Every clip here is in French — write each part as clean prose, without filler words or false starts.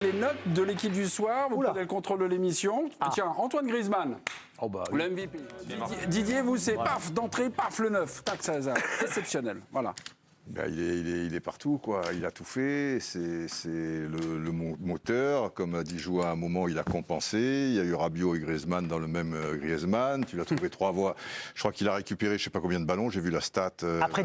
Les notes de l'équipe du soir, vous prenez le contrôle de l'émission. Tiens, Antoine Griezmann, le MVP. Didier, vous, c'est paf, d'entrée, paf, le 9. Tac, ça, exceptionnel. Voilà. Ben, il est partout, quoi. Il a tout fait. C'est le moteur. Comme a dit Joua, à un moment, il a compensé. Il y a eu Rabiot et Griezmann dans le même Griezmann. Tu l'as trouvé 3 voix. Je crois qu'il a récupéré je ne sais pas combien de ballons. J'ai vu la stat. Après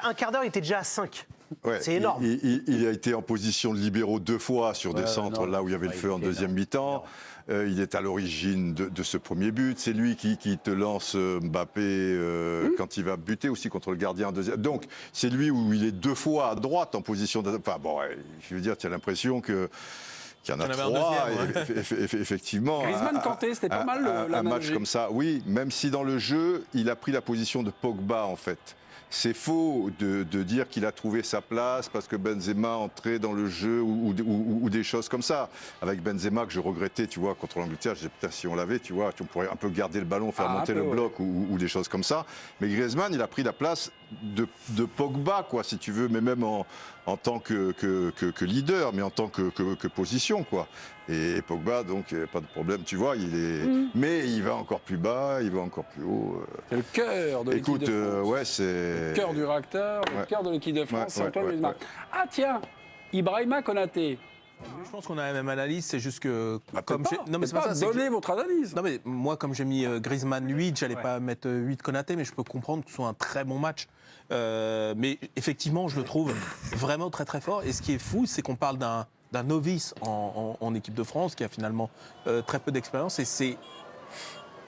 un quart d'heure, il était déjà à 5. Ouais, c'est énorme. Il a été en position de libéraux 2 fois sur des centres là où il y avait le feu en deuxième mi-temps. Il est à l'origine de ce premier but. C'est lui qui te lance Mbappé quand il va buter aussi contre le gardien en deuxième. Donc, c'est lui où il est 2 fois à droite en position de... Enfin, bon, je veux dire, tu as l'impression qu'il y en a 3, effectivement. Griezmann Kanté, c'était pas mal un match comme ça, oui, même si dans le jeu, il a pris la position de Pogba, en fait. C'est faux de dire qu'il a trouvé sa place parce que Benzema entrait dans le jeu ou des choses comme ça. Avec Benzema, que je regrettais, tu vois, contre l'Angleterre, je disais, putain, si on l'avait, tu vois, on pourrait un peu garder le ballon, faire monter le bloc ou des choses comme ça. Mais Griezmann, il a pris la place de Pogba, quoi, si tu veux, mais même en tant que leader, mais en tant que position, quoi. Et Pogba, donc, pas de problème, tu vois, mais il va encore plus bas, il va encore plus haut. C'est le cœur de l'équipe de France. Ouais, c'est... Le cœur du réacteur, le cœur de l'équipe de France, c'est Antoine Griezmann. Ah tiens, Ibrahima Konaté. Je pense qu'on a la même analyse, c'est juste que... Non, mais c'est pas ça, donnez votre analyse. Non, mais moi, comme j'ai mis Griezmann 8, j'allais pas mettre 8 Konaté, mais je peux comprendre que ce soit un très bon match. Mais effectivement, je le trouve vraiment très très fort. Et ce qui est fou, c'est qu'on parle d'un novice en équipe de France qui a finalement très peu d'expérience. Et c'est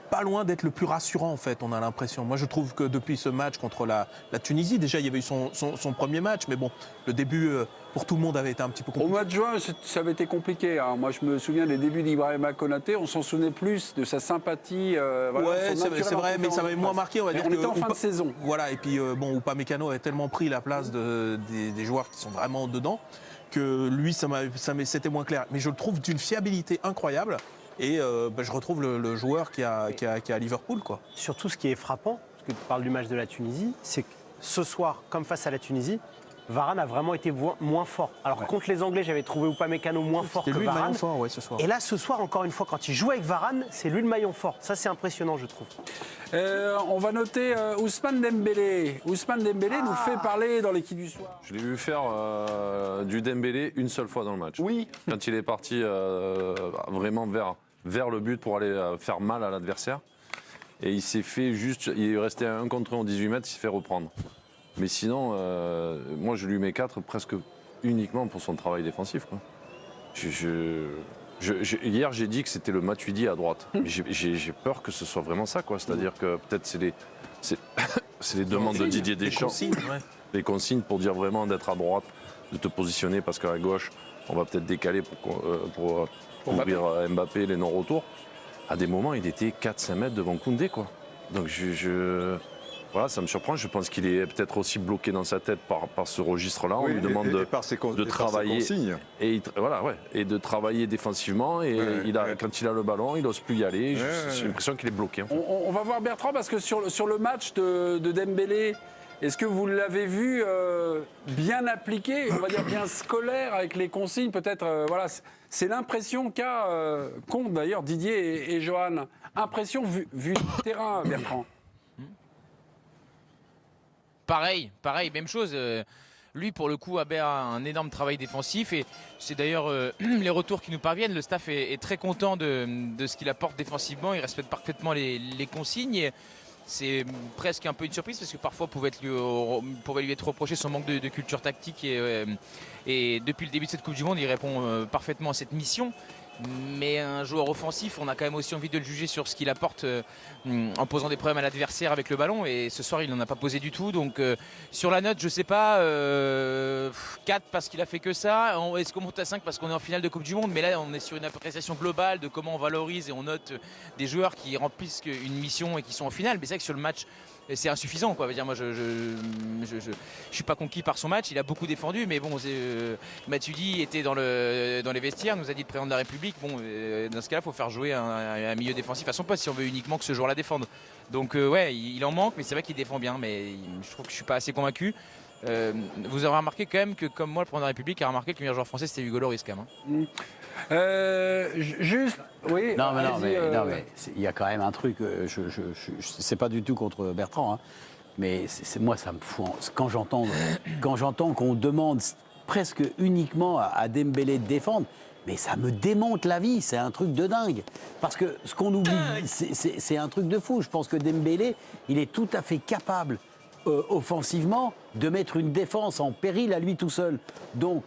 pas loin d'être le plus rassurant, en fait, on a l'impression. Moi, je trouve que depuis ce match contre la Tunisie, déjà, il y avait eu son premier match, mais bon, le début, pour tout le monde, avait été un petit peu compliqué. Au mois de juin, ça avait été compliqué. Hein. Moi, je me souviens des débuts d'Ibrahima Konaté, on s'en souvenait plus de sa sympathie. Ouais, c'est vrai, mais ça m'avait moins marqué, on va dire. On était en fin de saison. Voilà, et puis, bon, Upamecano avait tellement pris la place des joueurs qui sont vraiment dedans, que lui, c'était moins clair. Mais je le trouve d'une fiabilité incroyable. Et je retrouve le joueur qui a à Liverpool, quoi. Surtout, ce qui est frappant, parce que tu parles du match de la Tunisie, c'est que ce soir, comme face à la Tunisie, Varane a vraiment été moins fort. Alors contre les Anglais, j'avais trouvé Upamecano moins fort que lui Varane. Le maillon fort, ouais, ce soir. Et là, ce soir, encore une fois, quand il joue avec Varane, c'est lui le maillon fort. Ça, c'est impressionnant, je trouve. On va noter Ousmane Dembélé. Ousmane Dembélé nous fait parler dans l'équipe du soir. Je l'ai vu faire du Dembélé une seule fois dans le match. Oui. Quand il est parti vraiment vers le but pour aller faire mal à l'adversaire. Et il s'est fait juste... Il est resté 1 contre 1 en 18 mètres, il s'est fait reprendre. Mais sinon, moi je lui mets 4 presque uniquement pour son travail défensif, quoi. Hier j'ai dit que c'était le Matuidi à droite. Mais j'ai peur que ce soit vraiment ça, quoi. C'est-à-dire que peut-être c'est les demandes de Didier Deschamps. Les consignes pour dire vraiment d'être à droite, de te positionner parce qu'à gauche, on va peut-être décaler pour ouvrir Mbappé les non-retours. À des moments, il était 4-5 mètres devant Koundé, quoi. Donc voilà, ça me surprend. Je pense qu'il est peut-être aussi bloqué dans sa tête par ce registre-là. On lui demande de travailler et de travailler défensivement. Et quand il a le ballon, il n'ose plus y aller. J'ai l'impression qu'il est bloqué. En fait. On va voir Bertrand parce que sur le match de Dembélé, est-ce que vous l'avez vu bien appliqué, on va dire bien scolaire avec les consignes peut-être voilà, c'est l'impression qu'ont d'ailleurs Didier et Johan. Impression vue du terrain, Bertrand. Pareil, même chose. Lui, pour le coup, a un énorme travail défensif et c'est d'ailleurs les retours qui nous parviennent. Le staff est très content de ce qu'il apporte défensivement. Il respecte parfaitement les consignes. C'est presque un peu une surprise parce que parfois pouvait lui être reproché son manque de culture tactique et depuis le début de cette Coupe du Monde, il répond parfaitement à cette mission. Mais un joueur offensif, on a quand même aussi envie de le juger sur ce qu'il apporte en posant des problèmes à l'adversaire avec le ballon. Et ce soir, il n'en a pas posé du tout. Donc sur la note, je sais pas, 4 parce qu'il a fait que ça. Est-ce qu'on monte à 5 parce qu'on est en finale de Coupe du Monde? Mais là, on est sur une appréciation globale de comment on valorise et on note des joueurs qui remplissent une mission et qui sont en finale. Mais c'est vrai que sur le match, c'est insuffisant, quoi. Dire, moi, je suis pas conquis par son match. Il a beaucoup défendu, mais bon, Matuidi était dans les vestiaires, nous a dit le président de la République. Bon, dans ce cas-là, il faut faire jouer un milieu défensif à son poste si on veut uniquement que ce joueur la défende. Donc, ouais, il en manque, mais c'est vrai qu'il défend bien. Mais je trouve que je suis pas assez convaincu. Vous avez remarqué quand même que, comme moi, le président de la République a remarqué que le meilleur joueur français, c'était Hugo Lloris quand même. Juste, oui. Non, mais allez-y, il y a quand même un truc. C'est pas du tout contre Bertrand, hein, mais moi, ça me fout. Quand j'entends qu'on demande presque uniquement à Dembélé de défendre, mais ça me démonte la vie. C'est un truc de dingue. Parce que ce qu'on oublie, c'est un truc de fou. Je pense que Dembélé, il est tout à fait capable, offensivement, de mettre une défense en péril à lui tout seul. Donc,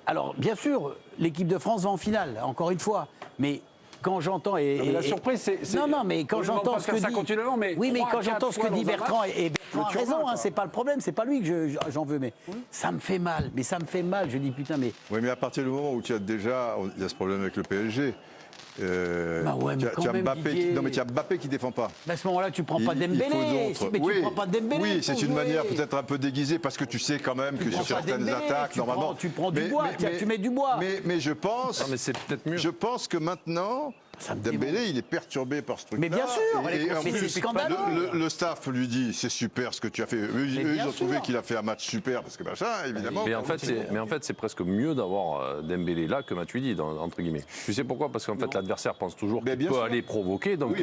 alors, bien sûr, l'équipe de France va en finale, encore une fois. Mais quand j'entends... mais la surprise, c'est... Non, mais quand j'entends ce que dit... continuellement, mais oui, mais quand j'entends ce que dit Bertrand, et Bertrand a raison, quoi. c'est pas le problème, c'est pas lui que j'en veux, mais ça me fait mal. Mais ça me fait mal, je dis putain, mais... Oui, mais à partir du moment où tu as déjà... Il y a ce problème avec le PSG. Bah ouais, mais quand même, Didier... Non, mais tu as Mbappé qui ne défend pas. À ce moment-là, tu prends pas Dembélé. Mais tu prends pas Dembélé. Oui, c'est une manière peut-être un peu déguisée parce que tu sais quand même que sur certaines attaques, normalement. Tu prends Dubois, tu mets Dubois. Mais je pense. Non, mais c'est peut-être mieux. Je pense que maintenant. Dembélé, il est perturbé par ce truc-là. Mais bien sûr, et en mais plus, c'est scandaleux. Le staff lui dit c'est super ce que tu as fait. Eux, ils ont trouvé qu'il a fait un match super parce que machin, évidemment. Mais en fait, c'est presque mieux d'avoir Dembélé là que Matuidi, entre guillemets. Tu sais pourquoi? Parce qu'en fait, l'adversaire pense toujours qu'il peut aller provoquer. Donc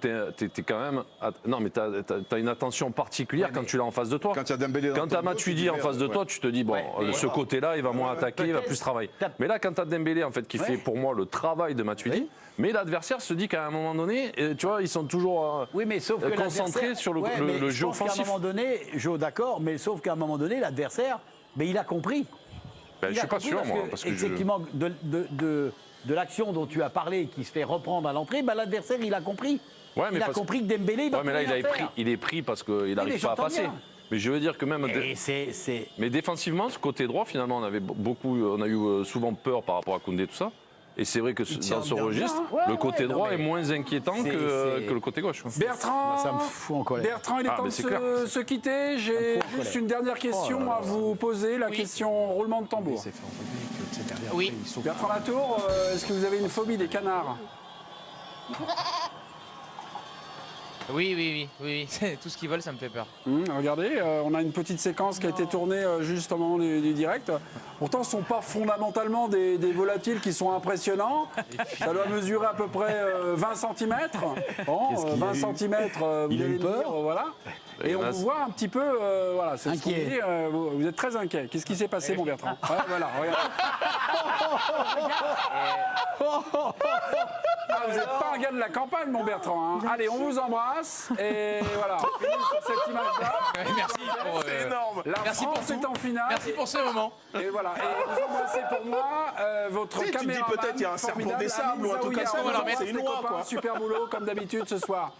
t'es quand même. Non, mais t'as une attention particulière quand tu l'as en face de toi. Quand tu as Dembélé quand t'as Matuidi en face de toi, tu te dis bon, ce côté-là, il va moins attaquer, il va plus travailler. Mais là, quand t'as Dembélé en fait qui fait pour moi le travail de Matuidi. Mais l'adversaire se dit qu'à un moment donné, tu vois, ils sont toujours concentrés sur le jeu offensif. À un moment donné, d'accord, mais sauf qu'à un moment donné, l'adversaire, il a compris. Ben, je ne suis pas sûr, moi. Parce que effectivement, de l'action dont tu as parlé, qui se fait reprendre à l'entrée, l'adversaire, il a compris. Ouais, il a compris que Dembélé, il va mais là, il est pris parce qu'il n'arrive pas à passer. Bien. Mais je veux dire que même. Mais défensivement, ce côté droit, finalement, on a eu souvent peur par rapport à Koundé, tout ça. Et c'est vrai que dans ce registre, le côté droit est moins inquiétant que le côté gauche. Bertrand, ça me fout en colère. Bertrand, il est temps de se quitter. J'ai juste une dernière question à vous poser, la question roulement de tambour. Oui. Bertrand Latour, est-ce que vous avez une phobie des canards? Oui. Tout ce qui vole, ça me fait peur. Regardez, on a une petite séquence qui a été tournée juste au moment du direct. Pourtant, ce ne sont pas fondamentalement des volatiles qui sont impressionnants. Ça doit mesurer à peu près 20 cm. Bon, 20 cm, vous allez me dire, voilà. Et on vous voit un petit peu, voilà, c'est ce qu'on dit, vous êtes très inquiet. Qu'est-ce qui s'est passé, mon Bertrand? Voilà, regarde. Vous n'êtes pas un gars de la campagne, mon Bertrand. Hein. Allez, on vous embrasse. Et voilà, on finit sur cette image-là. Merci pour... C'est énorme. La France est en finale. Merci pour ce moment. Et voilà, et vous embrassez pour moi votre caméraman. Tu dis peut-être il y a un serpent des sables ou un truc comme ça. Voilà, C'est une loi, quoi. Super boulot, comme d'habitude ce soir.